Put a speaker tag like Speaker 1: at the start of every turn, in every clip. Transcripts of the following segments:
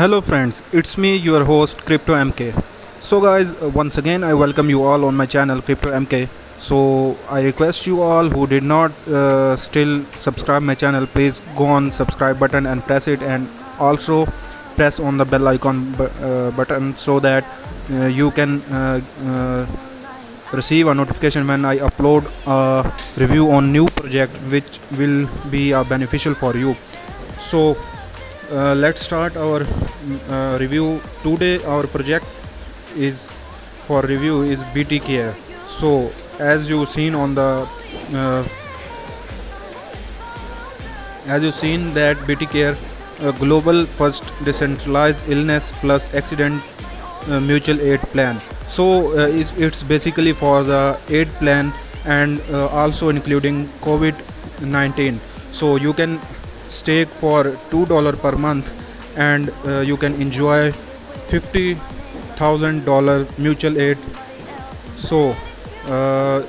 Speaker 1: Hello friends, it's me your host Crypto MK. So guys, once again I welcome you all on my channel Crypto MK. So I request you all who did not still subscribe my channel, please go on subscribe button and press it, and also press on the bell icon button so that you can receive a notification when I upload a review on new project which will be beneficial for you. So let's start our review. Today our project is for review is BTK. So as you seen on the uh, as you seen that BTK, a global first decentralized illness plus accident mutual aid plan. So it's basically for the aid plan, and also including COVID-19. So you can stake for $2 per month, and you can enjoy $50,000 mutual aid. So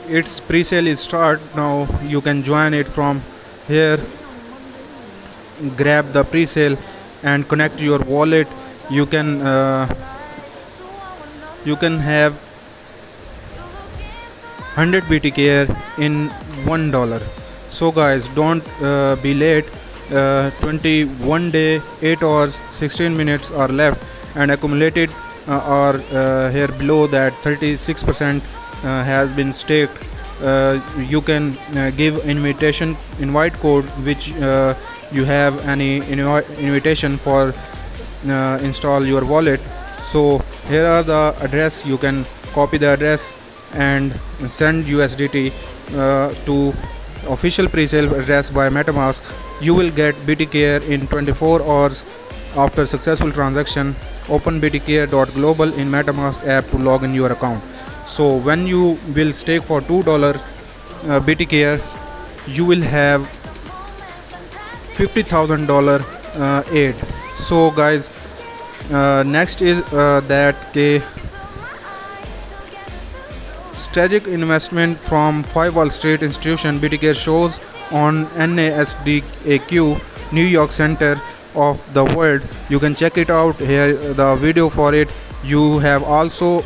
Speaker 1: its pre-sale is start now. You can join it from here, grab the pre-sale and connect your wallet. You can have 100 BTK in $1. So guys, don't be late. 21 day 8 hours 16 minutes are left, and accumulated are here below that 36% has been staked. You can give invite code which you have any invitation for install your wallet. So here are the address. You can copy the address and send USDT to official pre-sale address by MetaMask. You will get BTK in 24 hours after successful transaction. Open btk.global in MetaMask app to log in your account. So when you will stake for $2 BTK, you will have $50,000 aid. So guys, next is that strategic investment from 5 Wall Street institution. BTK shows on NASDAQ New York Center of the world. You can check it out here, the video for it. You have also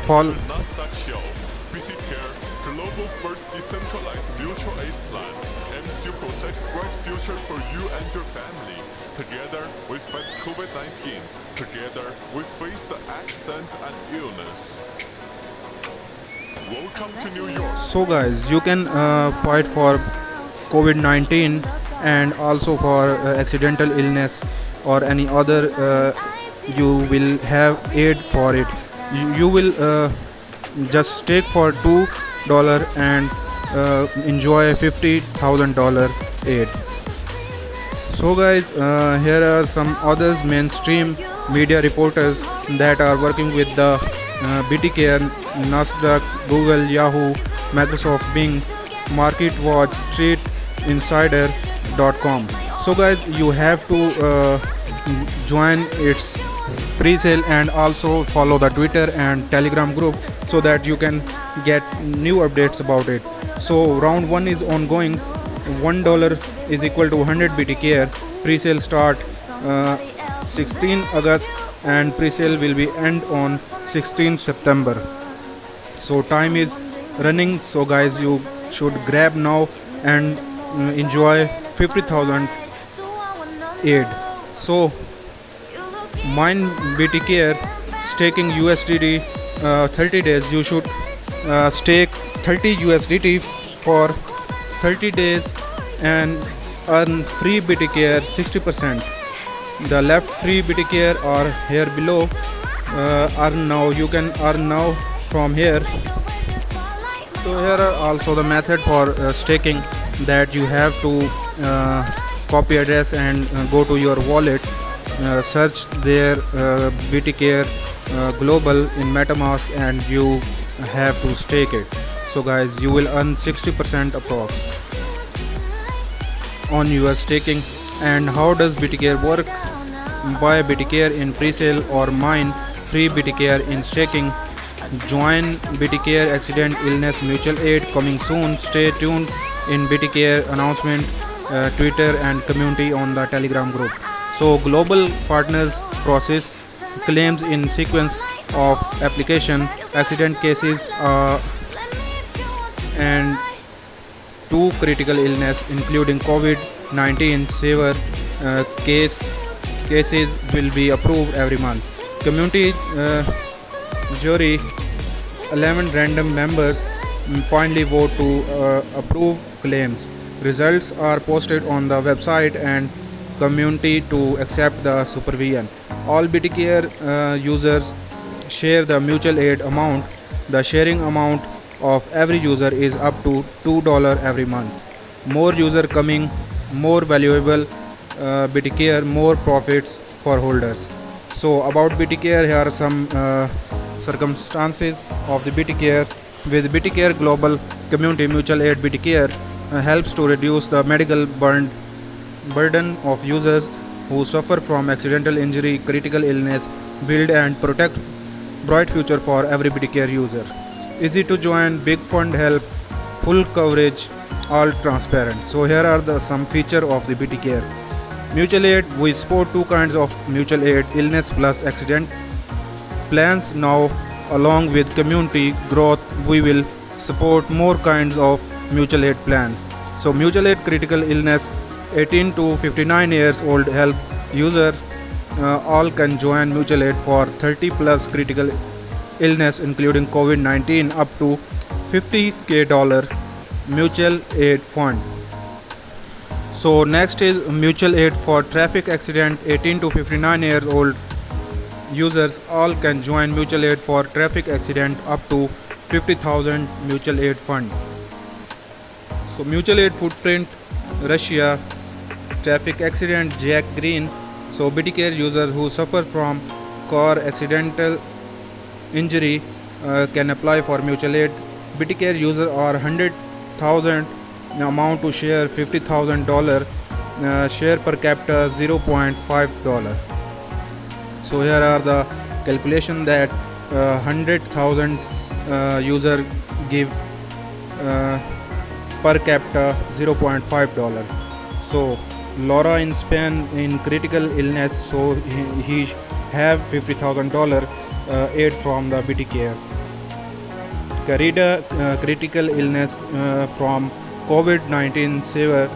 Speaker 1: follow.
Speaker 2: Nasdaq show. BTK, global first decentralized mutual aid plan, aims to protect bright future for you and your family. Together we fight COVID-19. Together we face the accident and illness. Welcome to New York.
Speaker 1: So guys, you can fight for COVID-19 and also for accidental illness or any other. You will have aid for it. You will just stake for $2 and enjoy $50,000 aid. So guys, here are some others mainstream media reporters that are working with the BTK, Nasdaq, Google, Yahoo, Microsoft, Bing, MarketWatch, StreetInsider.com. So guys, you have to join its pre-sale and also follow the Twitter and Telegram group so that you can get new updates about it. So round 1 is ongoing. $1 is equal to 100 BTK. Pre-sale start 16 August and pre-sale will be end on 16 September. So time is running. So guys, you should grab now and enjoy 50,000 aid. So mine BTK staking USDT 30 days. You should stake 30 USDT for 30 days and earn free BTK 60%. The left free BTK are here below. Earn now. You can earn now from here. So here are also the method for staking, that you have to copy address and go to your wallet, search their BTK global in MetaMask, and you have to stake it. So guys, you will earn 60% approx on your staking. And how does BTK work? Buy BTK in pre-sale or mine free BTK in staking. Join BTK accident illness mutual aid coming soon. Stay tuned in BTK announcement, Twitter and community on the Telegram group. So global partners process claims in sequence of application, accident cases, and two critical illness including COVID-19 severe cases will be approved every month. Community jury 11 random members finally vote to approve claims. Results are posted on the website and community to accept the supervision. All BTCare users share the mutual aid amount. The sharing amount of every user is up to $2 every month. More user coming, more valuable BTCare, more profits for holders. So about BTCare, here are some circumstances of the BTCare. With BTCare Global Community Mutual Aid, BTCare helps to reduce the medical burden of users who suffer from accidental injury, critical illness, build and protect bright future for every BTCare user. Easy to join, big fund help, full coverage, all transparent. So here are some feature of the BTCare. Mutual aid, we support two kinds of mutual aid, illness plus accident plans. Now along with community growth, we will support more kinds of mutual aid plans. So mutual aid critical illness, 18 to 59 years old health user all can join mutual aid for 30 plus critical illness including COVID-19 up to $50,000 mutual aid fund. So next is mutual aid for traffic accident, 18 to 59 years old users all can join mutual aid for traffic accident up to 50,000 mutual aid fund. So mutual aid footprint, Russia, traffic accident, Jack Green. So BTCare users who suffer from car accidental injury can apply for mutual aid. BTCare user are 100,000 amount to share $50,000 share per capita $0.5. So here are the calculation that 100,000 user give per capita $0.5. So Laura in Spain in critical illness, so he have $50,000 aid from the BTCare. Carida critical illness from COVID-19 severe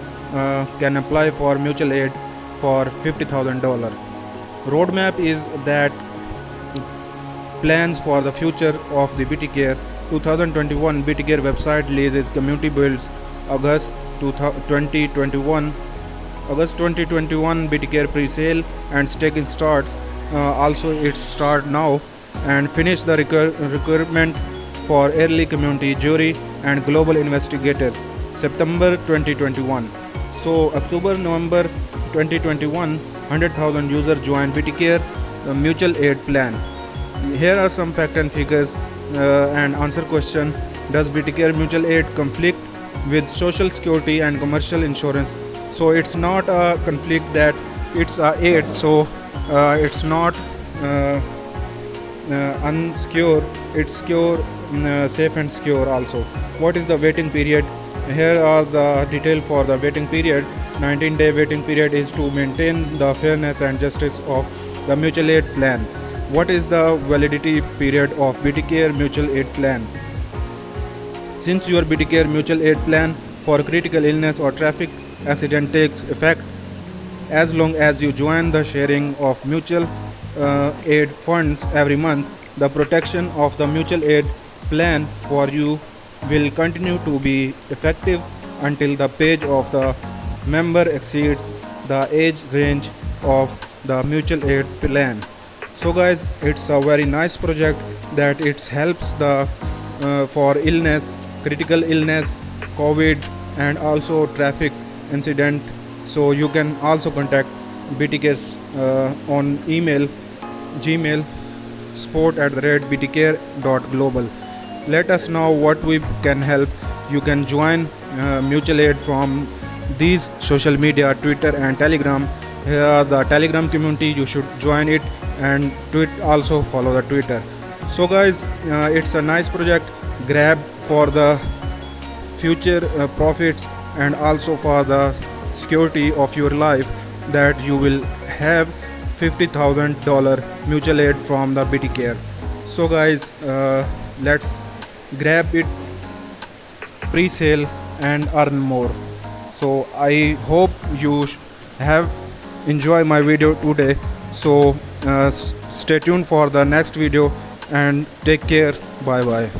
Speaker 1: can apply for mutual aid for $50,000. Roadmap is that plans for the future of the BTCare 2021 BTCare website releases community builds August 2021 BTCare pre-sale and staking starts. Also it start now and finish the requirement for early community jury and global investigators September 2021. So October November 2021 100,000 users join BTCare mutual aid plan. Here are some fact and figures and answer question. Does BTCare mutual aid conflict with social security and commercial insurance? So it's not a conflict, that it's a aid, so it's not unsecure, it's secure, safe and secure also. What is the waiting period? Here are the detail for the waiting period. 19-day waiting period is to maintain the fairness and justice of the mutual aid plan. What is the validity period of BTCare mutual aid plan? Since your BTCare mutual aid plan for critical illness or traffic accident takes effect as long as you join the sharing of mutual aid funds every month, the protection of the mutual aid plan for you will continue to be effective until the age of the member exceeds the age range of the mutual aid plan. So guys, it's a very nice project that it helps the for illness, critical illness, COVID and also traffic incident. So you can also contact BTCare on email, Gmail, support@btcare.global. Let us know what we can help. You can join mutual aid from these social media, Twitter and Telegram. Here are the Telegram community, you should join it, and also follow the Twitter. So guys, it's a nice project. Grab for the future profits and also for the security of your life, that you will have $50,000 mutual aid from the BT Care. So guys, let's grab it pre-sale and earn more. So I hope you have enjoyed my video today. So stay tuned for the next video and take care. Bye bye.